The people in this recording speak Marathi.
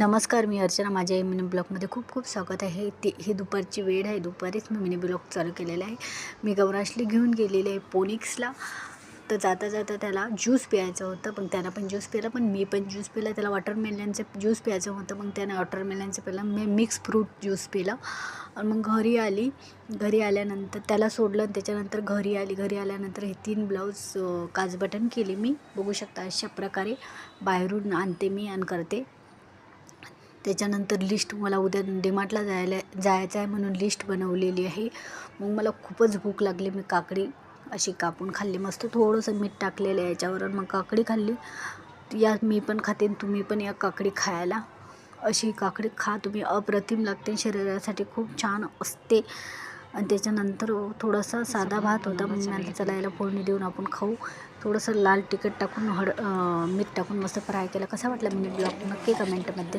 नमस्कार, मी अर्चना. माझ्या या मिनी ब्लॉगमध्ये खूप खूप स्वागत आहे. ही दुपारची वेळ आहे. दुपारीच मी मिनी ब्लॉग चालू केलेला आहे. मी गौराशला घेऊन गेलेले आहे पोनिक्सला. तर जाता जाता त्याला ज्यूस प्यायचं होतं, पण त्याला पण ज्यूस पिला, पण मी पण ज्यूस पिला. त्याला वॉटरमेलनचं ज्यूस प्यायचं होतं, मग त्यानं वॉटरमेलनचं पिलं. मी मिक्स फ्रूट ज्यूस पिला. आणि मग घरी आली. घरी आल्यानंतर त्याला सोडलं आणि त्याच्यानंतर घरी आली. घरी आल्यानंतर हे 3 ब्लाऊज काजबटन केले मी. बघू शकता अशा प्रकारे बाहेरून आणते मी आणि करते. त्याच्यानंतर लिस्ट मला उद्या डीमार्टला जायचं आहे म्हणून लिस्ट बनवलेली आहे. मग मला खूपच भूक लागली. मी काकडी अशी कापून खाल्ली. मस्त थोडंसं मीठ टाकलेलं आहे याच्यावर. मग काकडी खाल्ली. या मी पण खाते, तुम्ही पण या काकडी खायला. अशी काकडी खा तुम्ही, अप्रतिम लागते, शरीरासाठी खूप छान असते. आणि त्याच्यानंतर थोडासा साधा भात होता. मग मला चला याला फोडणी देऊन आपण खाऊ. थोडंसं लाल तिखट टाकून मीठ टाकून मस्त फ्राय केलं. कसा वाटला मिनी ब्लॉग नक्की कमेंटमध्ये